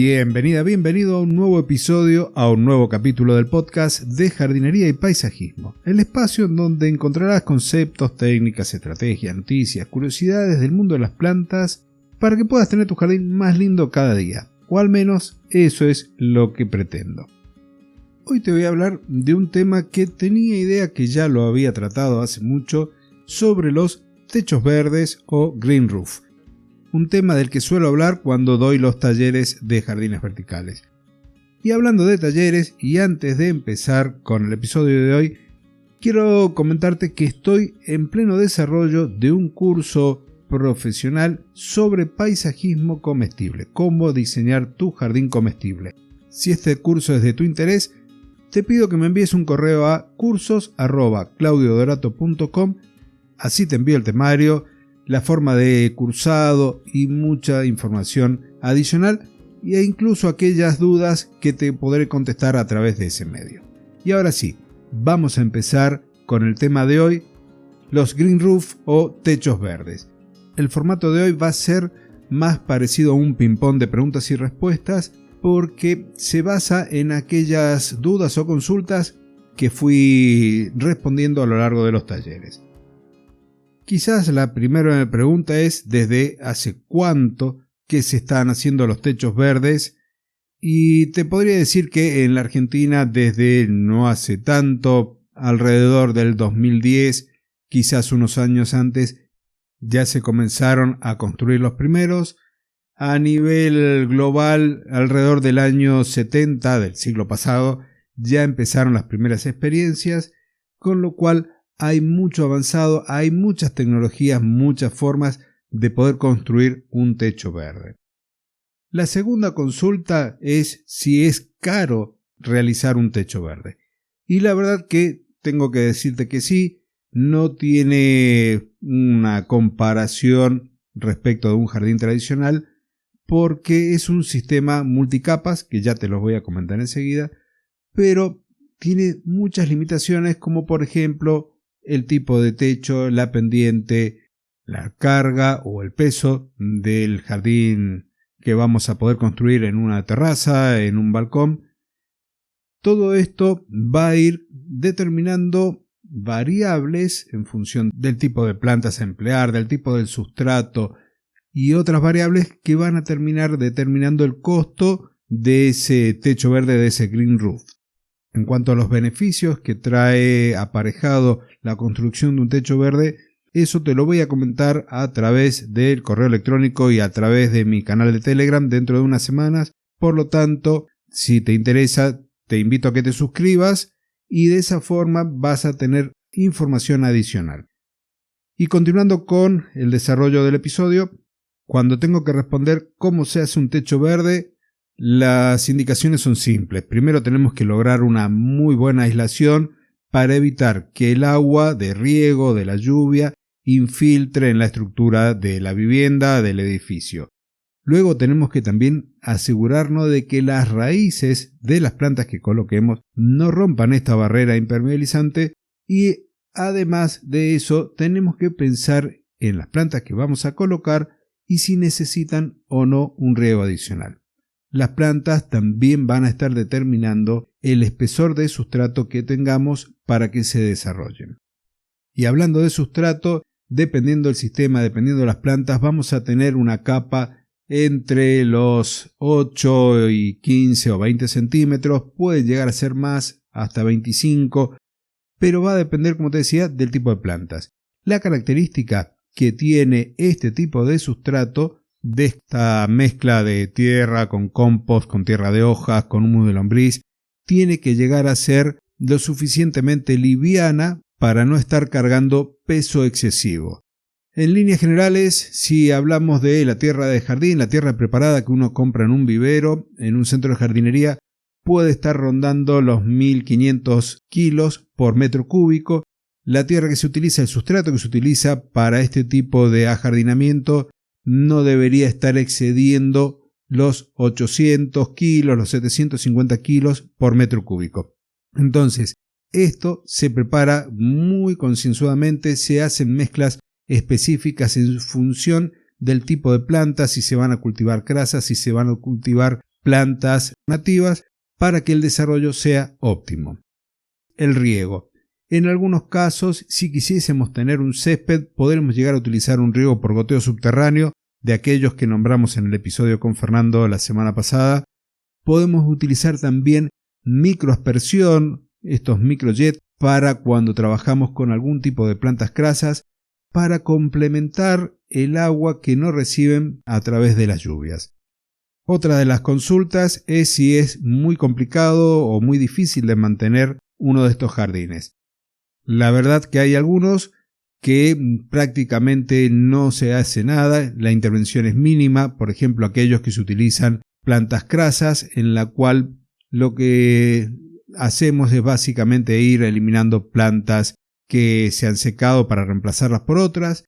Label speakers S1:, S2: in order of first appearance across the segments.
S1: Bienvenido a un nuevo episodio, a un nuevo capítulo del podcast de jardinería y paisajismo, el espacio en donde encontrarás conceptos, técnicas, estrategias, noticias, curiosidades del mundo de las plantas para que puedas tener tu jardín más lindo cada día, o al menos eso es lo que pretendo. Hoy te voy a hablar de un tema que tenía idea que ya lo había tratado hace mucho, sobre los techos verdes o green roof. Un tema del que suelo hablar cuando doy los talleres de jardines verticales. Y hablando de talleres, y antes de empezar con el episodio de hoy, quiero comentarte que estoy en pleno desarrollo de un curso profesional sobre paisajismo comestible, cómo diseñar tu jardín comestible. Si este curso es de tu interés, te pido que me envíes un correo a cursos@claudiodorato.com, así te envío el temario, la forma de cursado y mucha información adicional e incluso aquellas dudas que te podré contestar a través de ese medio. Y ahora sí, vamos a empezar con el tema de hoy, los green roof o techos verdes. El formato de hoy va a ser más parecido a un ping-pong de preguntas y respuestas porque se basa en aquellas dudas o consultas que fui respondiendo a lo largo de los talleres. Quizás la primera pregunta es ¿desde hace cuánto que se están haciendo los techos verdes? Y te podría decir que en la Argentina desde no hace tanto, alrededor del 2010, quizás unos años antes, ya se comenzaron a construir los primeros. A nivel global, alrededor del año 70 del siglo pasado, ya empezaron las primeras experiencias, con lo cual hay mucho avanzado, hay muchas tecnologías, muchas formas de poder construir un techo verde. La segunda consulta es si es caro realizar un techo verde. Y la verdad que tengo que decirte que sí, no tiene una comparación respecto de un jardín tradicional porque es un sistema multicapas, que ya te los voy a comentar enseguida, pero tiene muchas limitaciones como por ejemplo el tipo de techo, la pendiente, la carga o el peso del jardín que vamos a poder construir en una terraza, en un balcón. Todo esto va a ir determinando variables en función del tipo de plantas a emplear, del tipo del sustrato y otras variables que van a terminar determinando el costo de ese techo verde, de ese green roof. En cuanto a los beneficios que trae aparejado la construcción de un techo verde, eso te lo voy a comentar a través del correo electrónico y a través de mi canal de Telegram dentro de unas semanas. Por lo tanto, si te interesa, te invito a que te suscribas y de esa forma vas a tener información adicional. Y continuando con el desarrollo del episodio, cuando tengo que responder cómo se hace un techo verde, las indicaciones son simples. Primero tenemos que lograr una muy buena aislación para evitar que el agua de riego, de la lluvia, infiltre en la estructura de la vivienda, del edificio. Luego tenemos que también asegurarnos de que las raíces de las plantas que coloquemos no rompan esta barrera impermeabilizante y además de eso tenemos que pensar en las plantas que vamos a colocar y si necesitan o no un riego adicional. Las plantas también van a estar determinando el espesor de sustrato que tengamos para que se desarrollen. Y hablando de sustrato, dependiendo del sistema, dependiendo de las plantas, vamos a tener una capa entre los 8 y 15 o 20 centímetros, puede llegar a ser más, hasta 25, pero va a depender, como te decía, del tipo de plantas. La característica que tiene este tipo de sustrato, de esta mezcla de tierra con compost, con tierra de hojas, con humus de lombriz, tiene que llegar a ser lo suficientemente liviana para no estar cargando peso excesivo. En líneas generales, si hablamos de la tierra de jardín, la tierra preparada que uno compra en un vivero, en un centro de jardinería, puede estar rondando los 1500 kilos por metro cúbico. La tierra que se utiliza, el sustrato que se utiliza para este tipo de ajardinamiento, no debería estar excediendo los 800 kilos, los 750 kilos por metro cúbico. Entonces, esto se prepara muy concienzudamente, se hacen mezclas específicas en función del tipo de plantas, si se van a cultivar crasas, si se van a cultivar plantas nativas para que el desarrollo sea óptimo. El riego. En algunos casos, si quisiésemos tener un césped, podremos llegar a utilizar un riego por goteo subterráneo, de aquellos que nombramos en el episodio con Fernando la semana pasada. Podemos utilizar también microaspersión, estos microjet, para cuando trabajamos con algún tipo de plantas crasas, para complementar el agua que no reciben a través de las lluvias. Otra de las consultas es si es muy complicado o muy difícil de mantener uno de estos jardines. La verdad que hay algunos que prácticamente no se hace nada, la intervención es mínima, por ejemplo aquellos que se utilizan plantas crasas, en la cual lo que hacemos es básicamente ir eliminando plantas que se han secado para reemplazarlas por otras,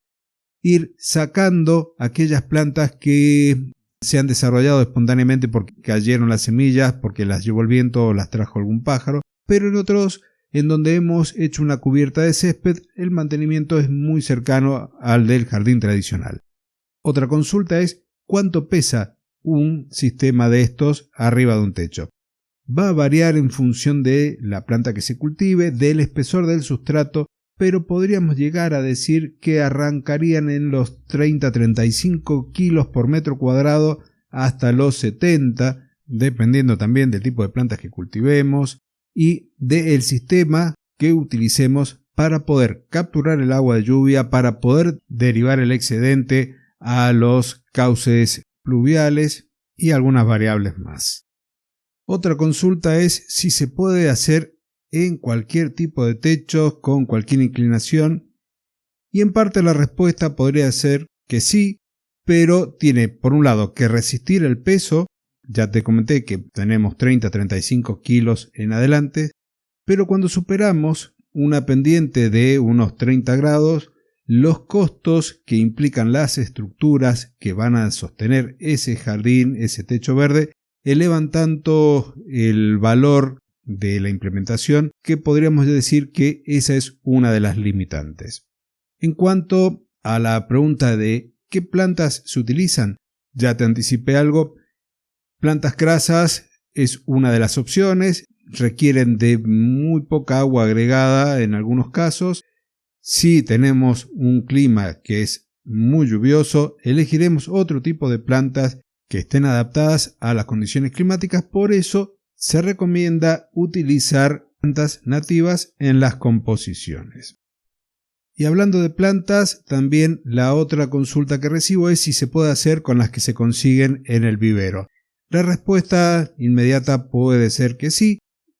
S1: ir sacando aquellas plantas que se han desarrollado espontáneamente porque cayeron las semillas, porque las llevó el viento o las trajo algún pájaro, pero en otros, en donde hemos hecho una cubierta de césped, el mantenimiento es muy cercano al del jardín tradicional. Otra consulta es ¿cuánto pesa un sistema de estos arriba de un techo? Va a variar en función de la planta que se cultive, del espesor del sustrato, pero podríamos llegar a decir que arrancarían en los 30-35 kilos por metro cuadrado hasta los 70, dependiendo también del tipo de plantas que cultivemos y del sistema que utilicemos para poder capturar el agua de lluvia, para poder derivar el excedente a los cauces pluviales y algunas variables más. Otra consulta es si se puede hacer en cualquier tipo de techo, con cualquier inclinación, y en parte la respuesta podría ser que sí, pero tiene por un lado que resistir el peso. Ya te comenté que tenemos 30-35 kilos en adelante, pero cuando superamos una pendiente de unos 30 grados, los costos que implican las estructuras que van a sostener ese jardín, ese techo verde, elevan tanto el valor de la implementación que podríamos decir que esa es una de las limitantes. En cuanto a la pregunta de ¿qué plantas se utilizan? Ya te anticipé algo. Plantas crasas es una de las opciones, requieren de muy poca agua agregada en algunos casos. Si tenemos un clima que es muy lluvioso, elegiremos otro tipo de plantas que estén adaptadas a las condiciones climáticas, por eso se recomienda utilizar plantas nativas en las composiciones. Y hablando de plantas, también la otra consulta que recibo es si se puede hacer con las que se consiguen en el vivero. La respuesta inmediata puede ser que sí.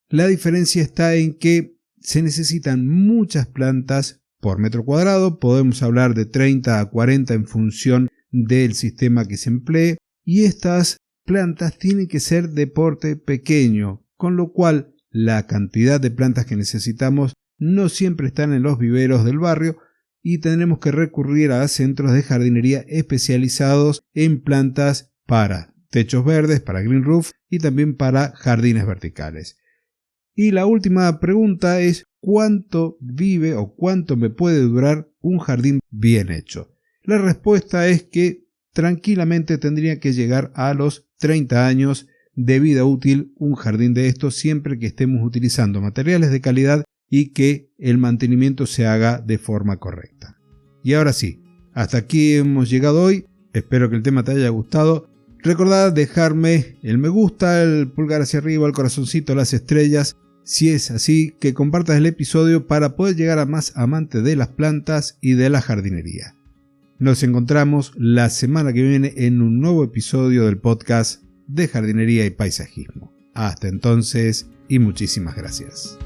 S1: La diferencia está en que se necesitan muchas plantas por metro cuadrado, podemos hablar de 30 a 40 en función del sistema que se emplee, y estas plantas tienen que ser de porte pequeño, con lo cual la cantidad de plantas que necesitamos no siempre están en los viveros del barrio y tendremos que recurrir a centros de jardinería especializados en plantas para techos verdes, para green roof y también para jardines verticales. Y la última pregunta es ¿cuánto vive o cuánto me puede durar un jardín bien hecho? La respuesta es que tranquilamente tendría que llegar a los 30 años de vida útil un jardín de estos, siempre que estemos utilizando materiales de calidad y que el mantenimiento se haga de forma correcta. Y ahora sí, hasta aquí hemos llegado hoy. Espero que el tema te haya gustado. Recordad dejarme el me gusta, el pulgar hacia arriba, el corazoncito, las estrellas. Si es así, que compartas el episodio para poder llegar a más amantes de las plantas y de la jardinería. Nos encontramos la semana que viene en un nuevo episodio del podcast de jardinería y paisajismo. Hasta entonces y muchísimas gracias.